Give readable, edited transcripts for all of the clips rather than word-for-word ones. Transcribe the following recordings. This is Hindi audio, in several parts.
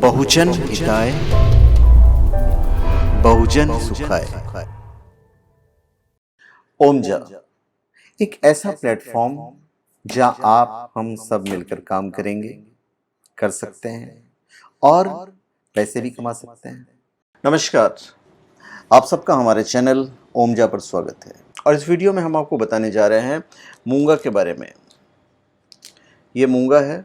बहुजन हिताय बहुजन सुखाय। ओमजा एक ऐसा प्लेटफॉर्म जहां आप हम सब मिलकर काम करेंगे, कर सकते हैं और पैसे भी कमा सकते हैं। नमस्कार, आप सबका हमारे चैनल ओमजा पर स्वागत है और इस वीडियो में हम आपको बताने जा रहे हैं मूंगा के बारे में। ये मूंगा है,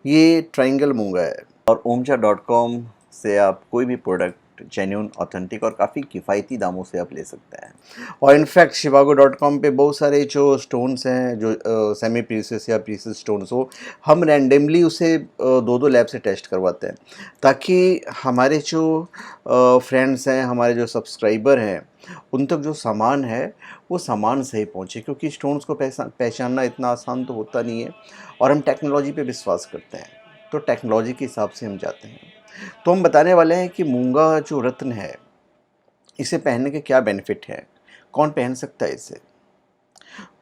ये ट्रायंगल मूंगा है और omja.com से आप कोई भी प्रोडक्ट जेन्युइन, ऑथेंटिक और काफ़ी किफ़ायती दामों से आप ले सकते हैं। और इनफैक्ट shivago.com पे बहुत सारे जो स्टोन्स हैं, जो सेमी प्रीसियस या प्रीसियस स्टोन्स हो, हम रैंडमली उसे दो लैब से टेस्ट करवाते हैं ताकि हमारे जो फ्रेंड्स हैं, हमारे जो सब्सक्राइबर हैं, उन तक जो सामान है वो सामान सही पहुँचे, क्योंकि स्टोन्स को पहचानना इतना आसान तो होता नहीं है और हम टेक्नोलॉजी पे विश्वास करते हैं, तो टेक्नोलॉजी के हिसाब से हम जाते हैं। तो हम बताने वाले हैं कि मूंगा जो रत्न है, इसे पहनने के क्या बेनिफिट है, कौन पहन सकता है इसे।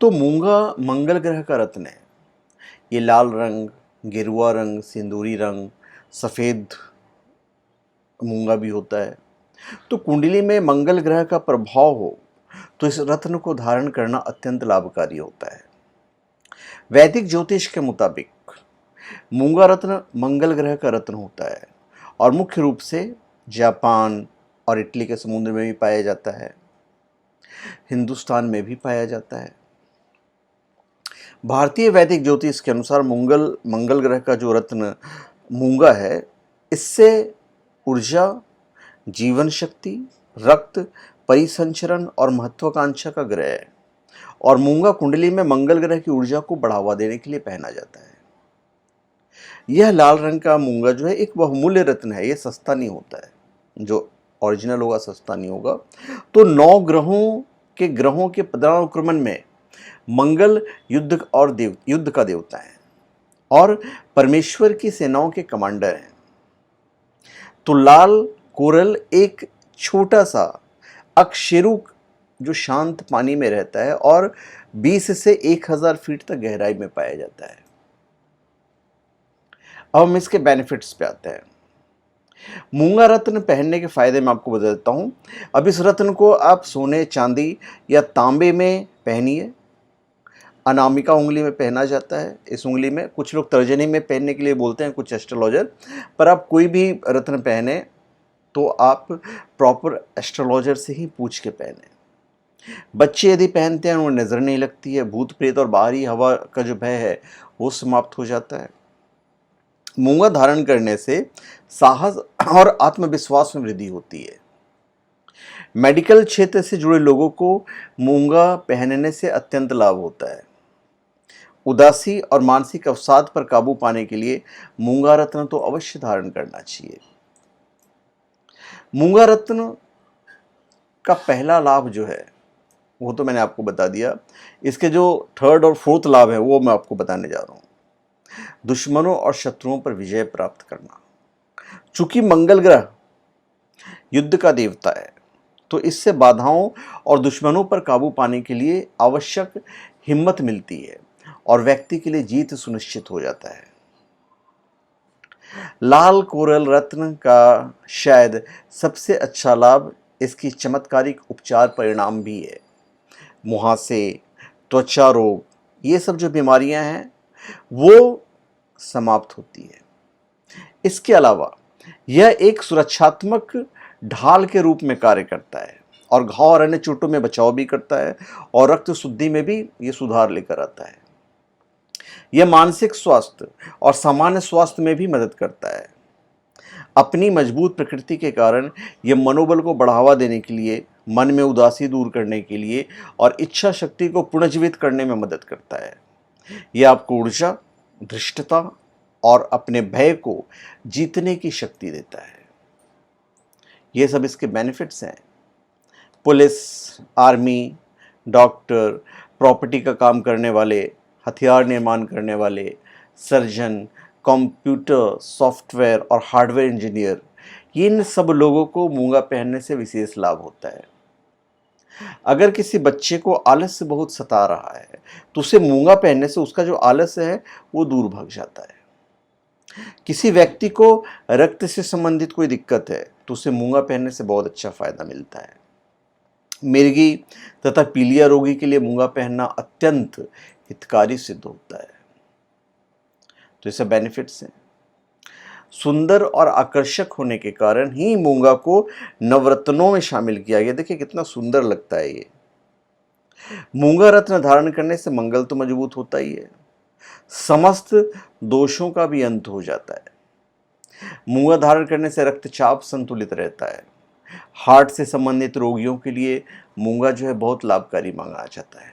तो मूंगा मंगल ग्रह का रत्न है। ये लाल रंग, गेरुआ रंग, सिंदूरी रंग, सफ़ेद मूंगा भी होता है। तो कुंडली में मंगल ग्रह का प्रभाव हो तो इस रत्न को धारण करना अत्यंत लाभकारी होता है। वैदिक ज्योतिष के मुताबिक मूंगा रत्न मंगल ग्रह का रत्न होता है और मुख्य रूप से जापान और इटली के समुद्र में भी पाया जाता है, हिंदुस्तान में भी पाया जाता है। भारतीय वैदिक ज्योतिष के अनुसार मंगल ग्रह का जो रत्न मूंगा है, इससे ऊर्जा, जीवन शक्ति, रक्त परिसंचरण और महत्वाकांक्षा का ग्रह है और मूंगा कुंडली में मंगल ग्रह की ऊर्जा को बढ़ावा देने के लिए पहना जाता है। यह लाल रंग का मूंगा जो है एक बहुमूल्य रत्न है, ये सस्ता नहीं होता है। जो ओरिजिनल होगा सस्ता नहीं होगा। तो 9 ग्रहों के पदानुक्रमण में मंगल युद्ध का देवता है और परमेश्वर की सेनाओं के कमांडर हैं। तो लाल कोरल एक छोटा सा अकशेरुक जो शांत पानी में रहता है और 20 से 1000 फीट तक गहराई में पाया जाता है। अब हम इसके बेनिफिट्स पे आते हैं। मूंगा रत्न पहनने के फायदे मैं आपको बता देता हूँ। अब इस रत्न को आप सोने, चांदी या तांबे में पहनिए। अनामिका उंगली में पहना जाता है। इस उंगली में कुछ लोग तर्जनी में पहनने के लिए बोलते हैं, कुछ एस्ट्रोलॉजर, पर आप कोई भी रत्न पहने तो आप प्रॉपर एस्ट्रोलॉजर से ही पूछ के पहने। बच्चे यदि पहनते हैं उन्हें नज़र नहीं लगती है, भूत प्रेत और बाहरी हवा का जो भय है वो समाप्त हो जाता है। मूंगा धारण करने से साहस और आत्मविश्वास में वृद्धि होती है। मेडिकल क्षेत्र से जुड़े लोगों को मूंगा पहनने से अत्यंत लाभ होता है। उदासी और मानसिक अवसाद पर काबू पाने के लिए मूंगा रत्न तो अवश्य धारण करना चाहिए। मूंगा रत्न का पहला लाभ जो है वो तो मैंने आपको बता दिया। इसके जो 3rd और 4th लाभ है वो मैं आपको बताने जा रहा हूँ। दुश्मनों और शत्रुओं पर विजय प्राप्त करना। चूंकि मंगल ग्रह युद्ध का देवता है, तो इससे बाधाओं और दुश्मनों पर काबू पाने के लिए आवश्यक हिम्मत मिलती है और व्यक्ति के लिए जीत सुनिश्चित हो जाता है। लाल कोरल रत्न का शायद सबसे अच्छा लाभ इसकी चमत्कारिक उपचार परिणाम भी है। मुहासे, त्वचा रोग, ये सब जो बीमारियां हैं वो समाप्त होती है। इसके अलावा यह एक सुरक्षात्मक ढाल के रूप में कार्य करता है और घाव और अन्य चोटों में बचाव भी करता है और रक्त शुद्धि में भी ये सुधार लेकर आता है। यह मानसिक स्वास्थ्य और सामान्य स्वास्थ्य में भी मदद करता है। अपनी मजबूत प्रकृति के कारण यह मनोबल को बढ़ावा देने के लिए, मन में उदासी दूर करने के लिए और इच्छा शक्ति को पुनर्जीवित करने में मदद करता है। यह आपको ऊर्जा, धृष्टता और अपने भय को जीतने की शक्ति देता है। ये सब इसके बेनिफिट्स हैं। पुलिस, आर्मी, डॉक्टर, प्रॉपर्टी का काम करने वाले, हथियार निर्माण करने वाले, सर्जन, कंप्यूटर, सॉफ्टवेयर और हार्डवेयर इंजीनियर, इन सब लोगों को मूंगा पहनने से विशेष लाभ होता है। अगर किसी बच्चे को आलस्य बहुत सता रहा है तो उसे मूंगा पहनने से उसका जो आलस्य है वो दूर भाग जाता है। किसी व्यक्ति को रक्त से संबंधित कोई दिक्कत है तो उसे मूंगा पहनने से बहुत अच्छा फायदा मिलता है। मिर्गी तथा पीलिया रोगी के लिए मूंगा पहनना अत्यंत हितकारी सिद्ध होता है। तो इससे बेनिफिट्स हैं। सुंदर और आकर्षक होने के कारण ही मूंगा को नवरत्नों में शामिल किया गया। देखिए कितना सुंदर लगता है ये। मूंगा रत्न धारण करने से मंगल तो मजबूत होता ही है, समस्त दोषों का भी अंत हो जाता है। मूंगा धारण करने से रक्तचाप संतुलित रहता है। हार्ट से संबंधित रोगियों के लिए मूंगा जो है बहुत लाभकारी माना जाता है।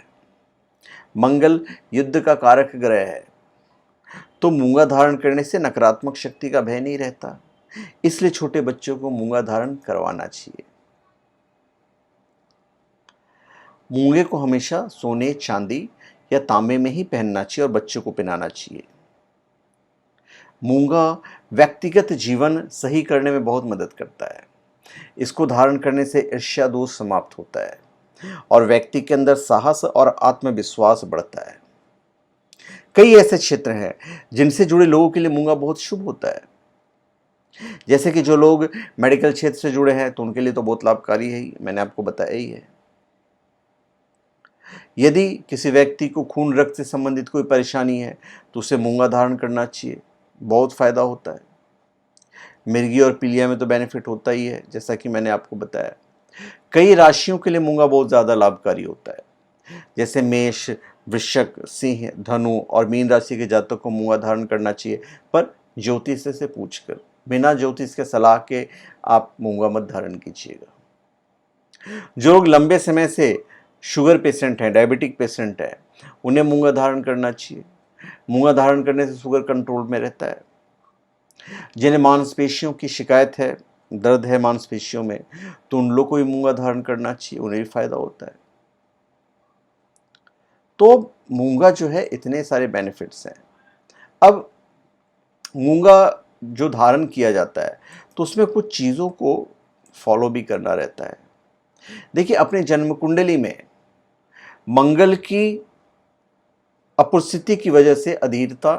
मंगल युद्ध का कारक ग्रह है, तो मूंगा धारण करने से नकारात्मक शक्ति का भय नहीं रहता। इसलिए छोटे बच्चों को मूंगा धारण करवाना चाहिए। मूंगे को हमेशा सोने, चांदी या तांबे में ही पहनना चाहिए और बच्चों को पहनाना चाहिए। मूंगा व्यक्तिगत जीवन सही करने में बहुत मदद करता है। इसको धारण करने से ईर्ष्या दोष समाप्त होता है और व्यक्ति के अंदर साहस और आत्मविश्वास बढ़ता है। कई ऐसे क्षेत्र हैं जिनसे जुड़े लोगों के लिए मूंगा बहुत शुभ होता है। जैसे कि जो लोग मेडिकल क्षेत्र से जुड़े हैं तो उनके लिए तो बहुत लाभकारी है ही, मैंने आपको बताया ही है। यदि किसी व्यक्ति को खून रक्त से संबंधित कोई परेशानी है तो उसे मूंगा धारण करना चाहिए, बहुत फायदा होता है। मिर्गी और पीलिया में तो बेनिफिट होता ही है, जैसा कि मैंने आपको बताया। कई राशियों के लिए मूंगा बहुत ज़्यादा लाभकारी होता है। जैसे मेष, वृश्चिक, सिंह, धनु और मीन राशि के जातकों को मूंगा धारण करना चाहिए, पर ज्योतिष से पूछकर। बिना ज्योतिष के सलाह के आप मूंगा मत धारण कीजिएगा। जो लोग लंबे समय से शुगर पेशेंट हैं, डायबिटिक पेशेंट हैं, उन्हें मूंगा धारण करना चाहिए। मूंगा धारण करने से शुगर कंट्रोल में रहता है। जिन्हें मांसपेशियों की शिकायत है, दर्द है मांसपेशियों में, तो उन लोगों को भी मूंगा धारण करना चाहिए, उन्हें भी फायदा होता है। तो मूंगा जो है इतने सारे बेनिफिट्स हैं। अब मूंगा जो धारण किया जाता है तो उसमें कुछ चीज़ों को फॉलो भी करना रहता है। देखिए अपने जन्म कुंडली में मंगल की उपस्थिति की वजह से अधीरता,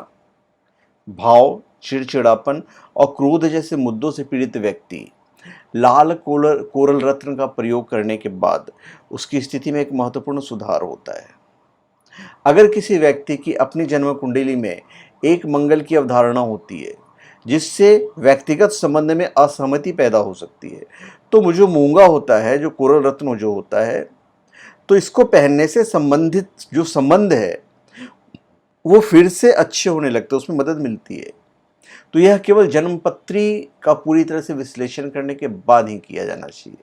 भाव, चिड़चिड़ापन और क्रोध जैसे मुद्दों से पीड़ित व्यक्ति लाल कोरल रत्न का प्रयोग करने के बाद उसकी स्थिति में एक महत्वपूर्ण सुधार होता है। अगर किसी व्यक्ति की अपनी जन्म कुंडली में एक मंगल की अवधारणा होती है जिससे व्यक्तिगत संबंध में असहमति पैदा हो सकती है, तो जो मूंगा होता है, जो कोरल रत्न जो होता है, तो इसको पहनने से संबंधित जो संबंध है वो फिर से अच्छे होने लगते हैं, उसमें मदद मिलती है। तो यह केवल जन्मपत्री का पूरी तरह से विश्लेषण करने के बाद ही किया जाना चाहिए।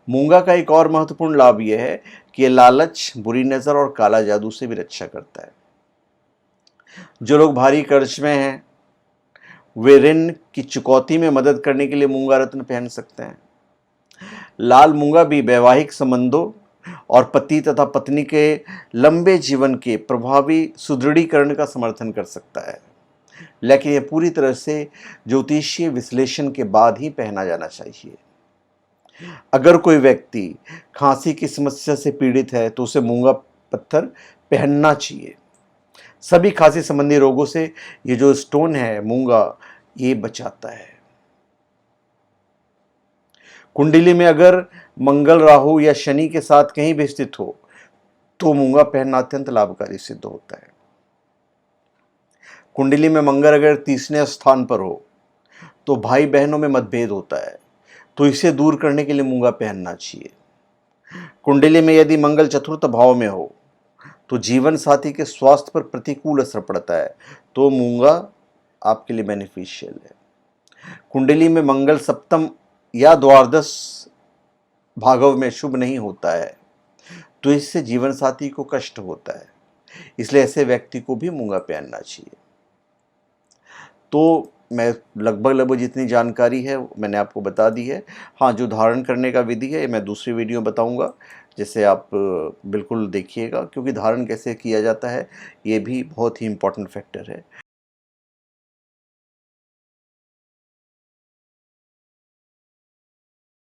मूंगा का एक और महत्वपूर्ण लाभ यह है कि यह लालच, बुरी नजर और काला जादू से भी रक्षा करता है। जो लोग भारी कर्ज में हैं वे ऋण की चुकौती में मदद करने के लिए मूंगा रत्न पहन सकते हैं। लाल मूंगा भी वैवाहिक संबंधों और पति तथा पत्नी के लंबे जीवन के प्रभावी सुदृढ़ीकरण का समर्थन कर सकता है, लेकिन यह पूरी तरह से ज्योतिषीय विश्लेषण के बाद ही पहना जाना चाहिए। अगर कोई व्यक्ति खांसी की समस्या से पीड़ित है तो उसे मूंगा पत्थर पहनना चाहिए। सभी खांसी संबंधी रोगों से ये जो स्टोन है मूंगा, ये बचाता है। कुंडली में अगर मंगल, राहु या शनि के साथ कहीं भी स्थित हो तो मूंगा पहनना अत्यंत लाभकारी सिद्ध होता है। कुंडली में मंगल अगर 30वें स्थान पर हो तो भाई बहनों में मतभेद होता है, तो इसे दूर करने के लिए मूंगा पहनना चाहिए। कुंडली में यदि मंगल चतुर्थ भाव में हो तो जीवन साथी के स्वास्थ्य पर प्रतिकूल असर पड़ता है, तो मूंगा आपके लिए बेनिफिशियल है। कुंडली में मंगल सप्तम या द्वादश भागव में शुभ नहीं होता है, तो इससे जीवन साथी को कष्ट होता है। इसलिए ऐसे व्यक्ति को भी मूंगा पहनना चाहिए। तो मैं लगभग जितनी जानकारी है मैंने आपको बता दी है। हाँ, जो धारण करने का विधि है मैं दूसरी वीडियो बताऊंगा, जिसे आप बिल्कुल देखिएगा, क्योंकि धारण कैसे किया जाता है ये भी बहुत ही इम्पोर्टेंट फैक्टर है।